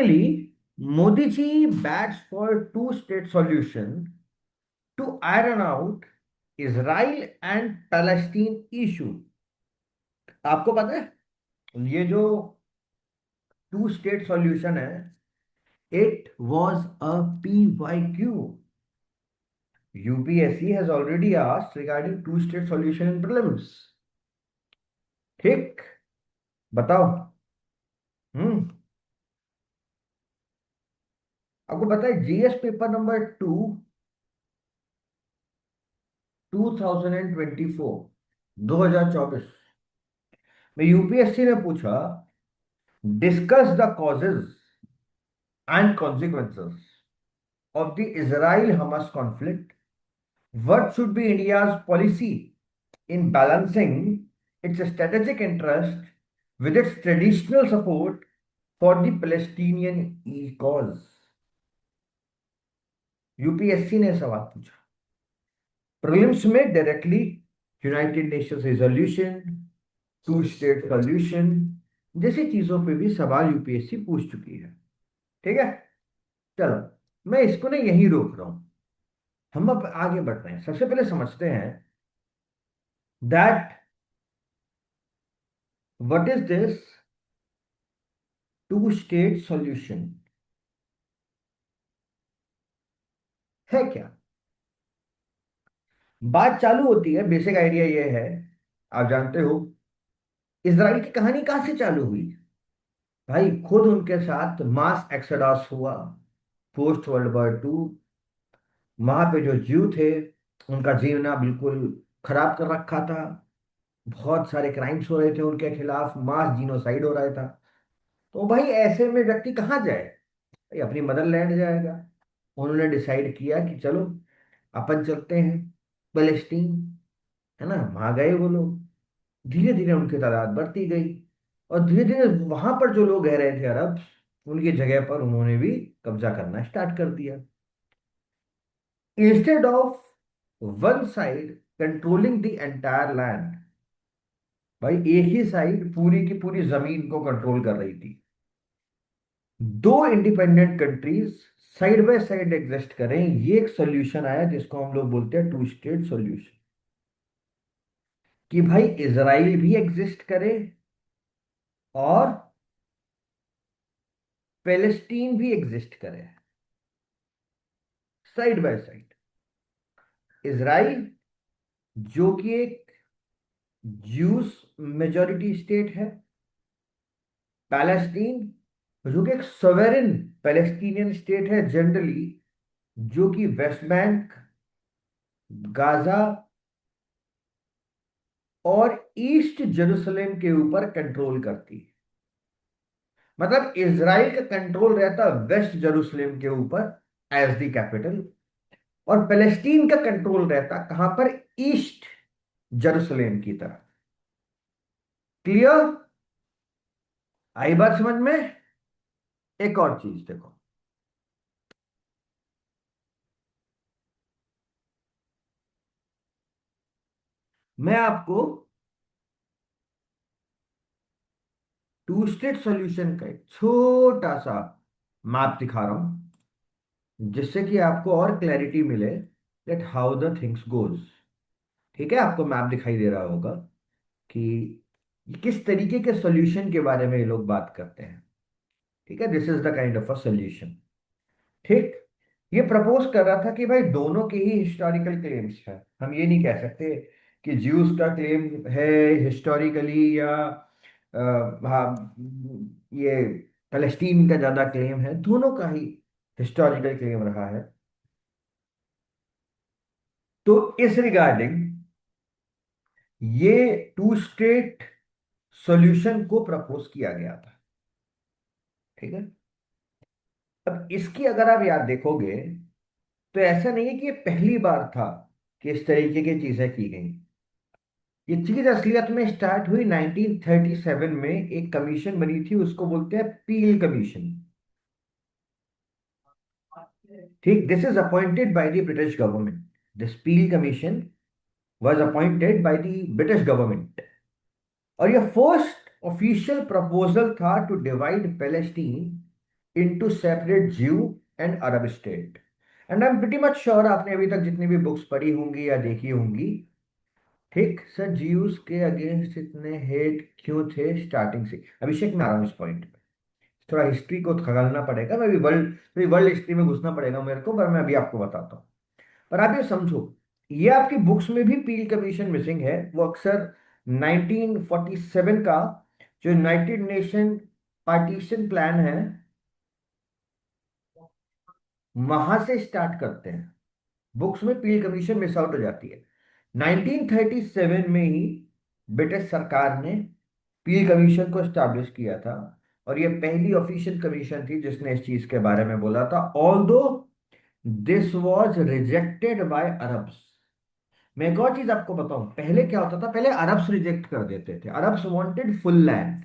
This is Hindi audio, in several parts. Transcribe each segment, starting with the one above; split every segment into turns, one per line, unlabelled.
Finally, Modi ji bats for two-state solution to iron out Israel and Palestine issue. आपको पता है ये जो टू स्टेट सॉल्यूशन है, it was a PYQ. UPSC has already asked regarding two state solution in prelims. ठीक, बताओ। हम्म आपको पता है जीएस पेपर नंबर 2024 में यूपीएससी ने पूछा, discuss the causes and consequences of the Israel Hamas conflict, what should be India's policy in balancing its strategic interest with its traditional support for the Palestinian cause. UPSC ने सवाल पूछा प्रीलिम्स में directly, United Nations resolution, two state solution जैसी चीजों पे भी सवाल यूपीएससी पूछ चुकी है। ठीक है, चलो मैं इसको ना यहीं रोक रहा हूं, हम अब आगे बढ़ रहे हैं। सबसे पहले समझते हैं that what is this two state solution, है क्या। बात चालू होती है, बेसिक आइडिया ये है, आप जानते हो इजराइल की कहानी कहां से चालू हुई। भाई खुद उनके साथ मास एक्सोडस हुआ पोस्ट वर्ल्ड वॉर 2। वहां पे जो ज्यू थे उनका जीना बिल्कुल खराब कर रखा था, बहुत सारे क्राइम्स हो रहे थे उनके खिलाफ, मास जीनोसाइड हो रहा था। तो भाई ऐसे में व्यक्ति कहाँ जाए, भाई अपनी मदरलैंड जाएगा। उन्होंने डिसाइड किया कि चलो अपन चलते हैं पैलेस्टीन, है ना। वहां गए वो लोग, धीरे धीरे उनकी तादाद बढ़ती गई और धीरे धीरे वहां पर जो लोग रह रहे थे अरब, उनकी जगह पर उन्होंने भी कब्जा करना स्टार्ट कर दिया। Instead of one side controlling the entire land, भाई एक ही साइड पूरी की पूरी जमीन को कंट्रोल कर रही थी, दो independent countries side by side exist करें, ये एक सोल्यूशन आया जिसको हम लोग बोलते हैं टू स्टेट सोल्यूशन। कि भाई इजराइल भी एग्जिस्ट करे और पैलेस्टीन भी एग्जिस्ट करे साइड बाय साइड। इजराइल जो कि एक ज्यूस मेजॉरिटी स्टेट है, पैलेस्टीन जो कि एक सोवेरेन पैलेस्टीनियन स्टेट है जनरली, जो कि वेस्ट बैंक, गाजा और ईस्ट जेरूसलम के ऊपर कंट्रोल करती है। मतलब इजराइल का कंट्रोल रहता वेस्ट जेरूसलम के ऊपर एज द कैपिटल, और पैलेस्टीन का कंट्रोल रहता कहां पर, ईस्ट जेरूसलम की तरफ। क्लियर, आई बात समझ में। एक और चीज देखो, मैं आपको टू स्टेट सॉल्यूशन का एक छोटा सा मैप दिखा रहा हूं, जिससे कि आपको और क्लैरिटी मिले that how the things goes. ठीक है, आपको मैप दिखाई दे रहा होगा कि किस तरीके के सॉल्यूशन के बारे में ये लोग बात करते हैं। ठीक है, this is the kind of a solution. ठीक, ये प्रपोज कर रहा था कि भाई दोनों के ही हिस्टोरिकल क्लेम्स हैं, हम ये नहीं कह सकते कि ज्यूस का क्लेम है हिस्टोरिकली या हाँ ये पैलेस्टीन का ज्यादा क्लेम है, दोनों का ही हिस्टोरिकल क्लेम रहा है। तो इस रिगार्डिंग ये टू स्टेट सॉल्यूशन को प्रपोज किया गया था। ठीक है, अब इसकी अगर आप याद देखोगे तो ऐसा नहीं है कि ये पहली बार था कि इस तरीके की चीजें की गई। ये चीज असलियत में स्टार्ट हुई 1937 में, एक कमीशन बनी थी, उसको बोलते हैं पील कमीशन। ठीक, this is appointed by the British government. This Peel commission was appointed by the British government, और ये फर्स्ट ऑफिशियल प्रपोजल था to divide Palestine into separate Jew and Arab state. And I am pretty much sure आपने अभी तक जितनी भी बुक्स पढ़ी होंगी या देखी होंगी, ठीक सर, ज्यूस के अगेंस्ट इतने हेट क्यों थे स्टार्टिंग से। अभिषेक मैं आ रहा हूँ इस पॉइंट पे, थोड़ा हिस्ट्री को खगालना पड़ेगा, मैं भी वर्ल्ड हिस्ट्री में घुसना पड़ेगा मेरे को, पर मैं अभी आपको बताता हूँ। पर आप ये समझो, ये आपकी बुक्स में भी पील कमीशन मिसिंग है। वो अक्सर 1947 का जो यूनाइटेड नेशन पार्टीशन प्लान है, वहां से स्टार्ट करते हैं। बुक्स में पील कमीशन मिस आउट हो जाती है। 1937 में ही ब्रिटिश सरकार ने पील कमीशन को स्टैब्लिश किया था, और ये पहली ऑफिशियल कमीशन थी जिसने इस चीज के बारे में बोला था। Although this was rejected by Arabs. मैं एक और चीज आपको बताऊं, पहले क्या होता था, पहले अरब्स रिजेक्ट कर देते थे। Arabs wanted full land.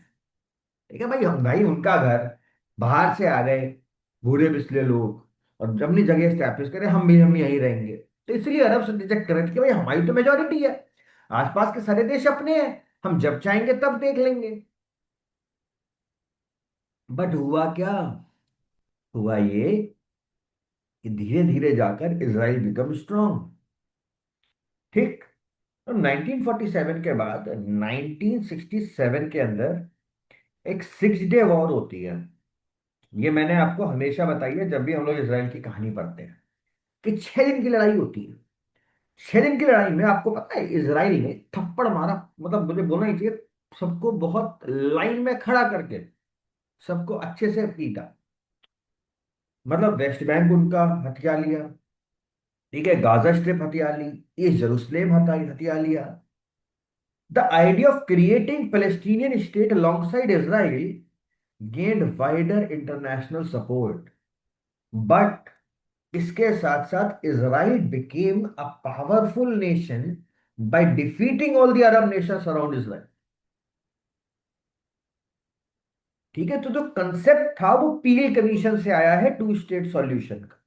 ठीक है भाई, हम भाई उनका घर, बाहर से आ गए बूढ़े बिस्ले लोग, और अपनी जगह स्टैब्लिश करें, हम यहीं रहेंगे। तो इसलिए अरब्स रिजेक्ट कर रहे थे कि भाई हमारी तो मेजोरिटी है, आसपास के सारे देश अपने हैं, हम जब चाहेंगे तब देख लेंगे। बट हुआ क्या, हुआ ये कि धीरे धीरे जाकर इसराइल बिकम स्ट्रांग। ठीक। तो 1947 के बाद 1967 के अंदर एक 6 डे वॉर होती है। ये मैंने आपको हमेशा बताई है जब भी हम लोग इसराइल की कहानी पढ़ते हैं, कि 6 दिन की लड़ाई होती है। 6 दिन की लड़ाई में आपको पता है इसराइल ने थप्पड़ मारा, मतलब मुझे बोलना ही चाहिए, सबको बहुत लाइन में खड़ा करके सबको अच्छे से पीटा। मतलब वेस्ट बैंक उनका हथिया लिया, ठीक है, गाजा स्ट्रिप हथिया ली, ईस्ट जेरूसलेम हथिया लिया। The idea of creating Palestinian state alongside Israel gained wider international support, but इसके साथ साथ Israel became a powerful nation by defeating all the Arab nations around Israel। ठीक है, तो जो कंसेप्ट था वो पील कमीशन से आया है, टू स्टेट सॉल्यूशन का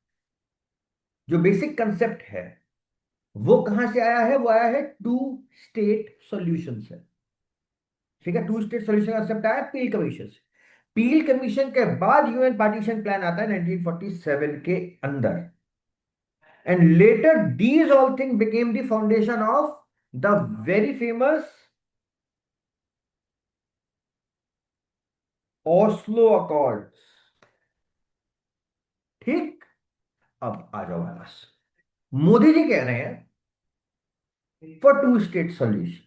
जो बेसिक कंसेप्ट है, वो कहां से आया है, वो आया है टू स्टेट सॉल्यूशन से। ठीक है, टू स्टेट सॉल्यूशन का कंसेप्ट आया पील कमीशन से। पील कमीशन के बाद यूएन पार्टीशन प्लान आता है 1947 के अंदर। And later, these all things became the foundation of the very famous Oslo Accords। ठीक। अब आ जाओ मेरे पास। मोदी जी कह रहे हैं फॉर टू स्टेट सॉल्यूशन।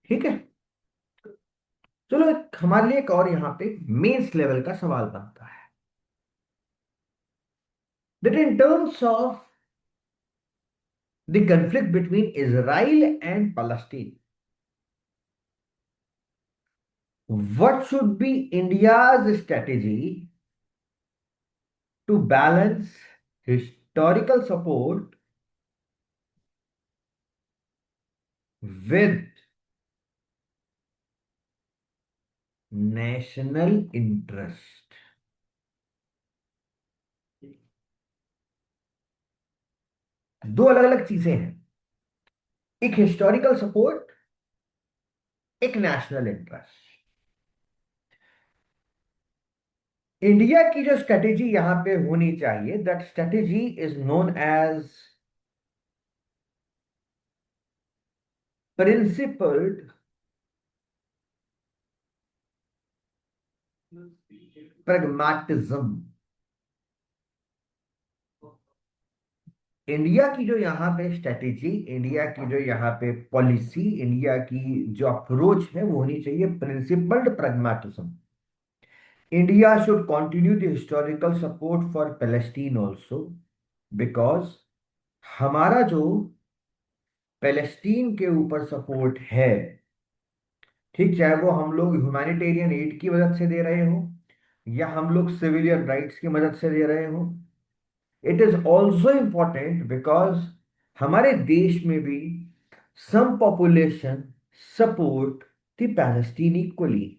ठीक है, चलो हमारे लिए एक और यहां पे मेंस लेवल का सवाल बनता है, that in terms of the conflict between Israel and Palestine, what should be India's strategy to balance historical support with national interest. दो अलग अलग चीजें हैं, एक हिस्टोरिकल सपोर्ट, एक नेशनल इंटरेस्ट। इंडिया की जो स्ट्रेटेजी यहां पे होनी चाहिए, that strategy is known as principled pragmatism. India की जो यहाँ पे स्ट्रेटेजी, इंडिया की जो यहाँ पे पॉलिसी, इंडिया की जो अप्रोच है वो होनी चाहिए principled pragmatism. India should continue the historical support for Palestine also, because हमारा जो पैलेस्टीन के ऊपर सपोर्ट है, ठीक, चाहे वो हम लोग ह्यूमैनिटेरियन एड की मदद से दे रहे हो या हम लोग सिविलियन राइट्स की मदद से दे रहे हो, it is also important because हमारे देश में भी some population support the Palestine equally.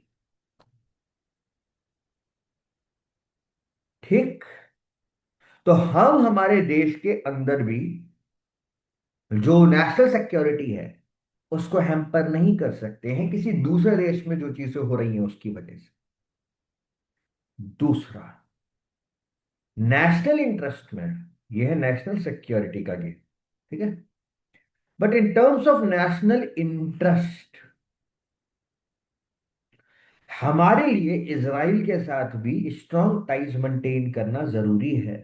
ठीक। तो हम हमारे देश के अंदर भी जो नेशनल सिक्योरिटी है उसको हैम्पर नहीं कर सकते हैं किसी दूसरे देश में जो चीजें हो रही हैं उसकी वजह से। दूसरा, नेशनल इंटरेस्ट में, यह है नेशनल सिक्योरिटी का गेम, ठीक है। But in terms of national interest, हमारे लिए इजराइल के साथ भी स्ट्रॉन्ग टाइज मेंटेन करना जरूरी है,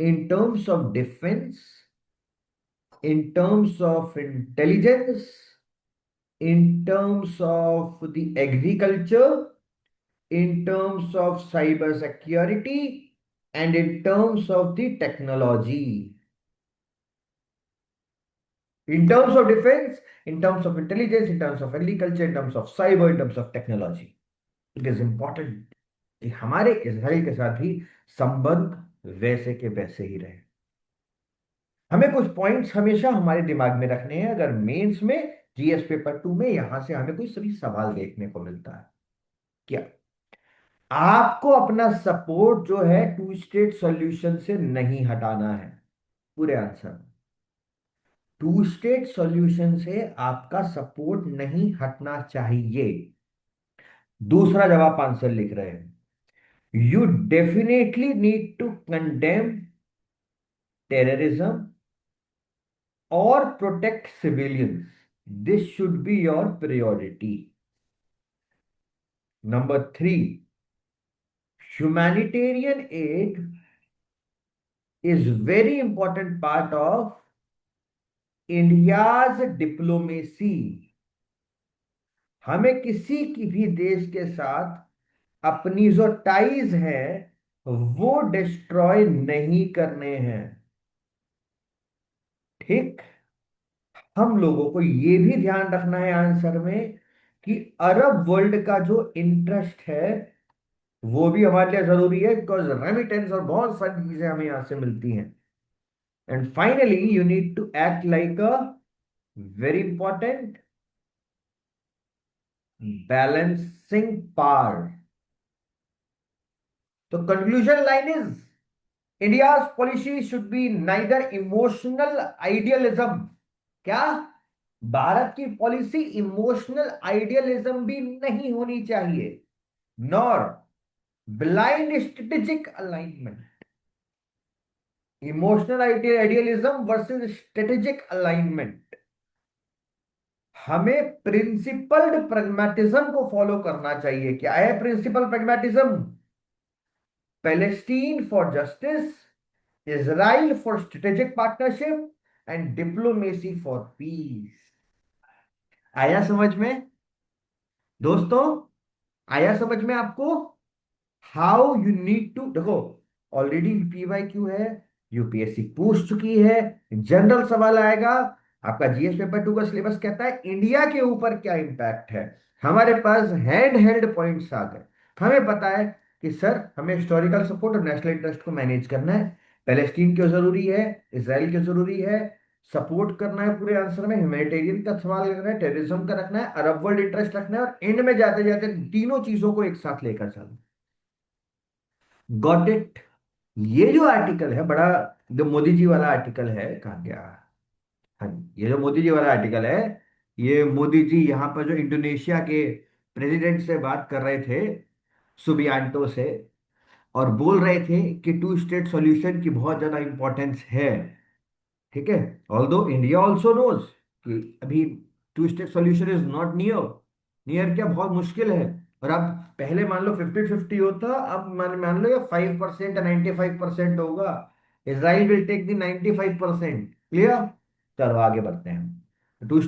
in terms of defence, in terms of intelligence, in terms of the agriculture, in terms of cyber security, and in terms of the technology. In terms of defense, in terms of intelligence, in terms of agriculture, in terms of cyber, in terms of technology. It is important कि हमारे इसराइल के साथ भी संबंध वैसे के वैसे ही रहे। हमें कुछ पॉइंट्स हमेशा हमारे दिमाग में रखने हैं अगर मेंस में, जीएस पेपर 2 में यहां से हमें कोई सभी सवाल देखने को मिलता है। क्या आपको अपना सपोर्ट जो है टू स्टेट सॉल्यूशन से नहीं हटाना है? पूरे आंसर, टू स्टेट सॉल्यूशन से आपका सपोर्ट नहीं हटना चाहिए। दूसरा जब आप आंसर लिख रहे हैं, you definitely need to condemn terrorism और protect civilians, this should be your priority. Number 3, humanitarian aid is very important part of India's diplomacy. हमें किसी की भी देश के साथ अपनी जो टाइज है वो डिस्ट्रॉय नहीं करने हैं, ठीक। हम लोगों को ये भी ध्यान रखना है आंसर में कि अरब वर्ल्ड का जो इंटरेस्ट है वो भी हमारे लिए जरूरी है, बिकॉज रेमिटेंस और बहुत सारी चीजें हमें यहां से मिलती हैं। And finally you need to act like a very important balancing part. तो conclusion line is, India's policy should be neither emotional idealism, क्या भारत की पॉलिसी इमोशनल आइडियलिज्म भी नहीं होनी चाहिए, nor blind strategic alignment. Emotional idealism versus strategic alignment, हमें प्रिंसिपल्ड प्रैग्मेटिज्म को फॉलो करना चाहिए। क्या है principle pragmatism? Palestine for justice, Israel for strategic partnership and diplomacy for peace। आया समझ में दोस्तों? आया समझ में आपको? हाउ यू नीड टू, देखो ऑलरेडी पीवाईक्यू है, यूपीएससी पूछ चुकी है, जनरल सवाल आएगा। आपका जीएस पेपर 2 का सिलेबस कहता है इंडिया के ऊपर क्या इंपैक्ट है। हमारे पास हैंड हेल्ड पॉइंट्स आ गए। हमें पता है कि सर हमें हिस्टोरिकल सपोर्ट और नेशनल इंटरेस्ट को मैनेज करना है, पैलेस्टीन क्यों जरूरी है, इसराइल क्यों जरूरी है, सपोर्ट करना है पूरे आंसर में, ह्यूमैनिटेरियन का सवाल रखना है, टेररिज्म का रखना है, अरब वर्ल्ड इंटरेस्ट रखना है, और एंड में जाते जाते तीनों चीजों को एक साथ लेकर चलना। Got it? ये जो आर्टिकल है बड़ा, जो मोदी जी वाला आर्टिकल है, कहाँ गया? हाँ जी, ये जो मोदी जी वाला आर्टिकल है, ये मोदी जी यहाँ पर जो इंडोनेशिया के प्रेसिडेंट से बात कर रहे थे, सुबियांटो से, और बोल रहे थे कि टू स्टेट सॉल्यूशन की बहुत ज्यादा इंपॉर्टेंस है, ठीक है। ऑल्दो इंडिया ऑल्सो नोज कि अभी two state solution is not near, near क्या, बहुत मुश्किल है। और अब पहले मान लो 50-50 होता, अब मान मान लो ये 5% या 95% होगा। Israel will take the 95%। Clear? चलो आगे बढ़ते हैं। टू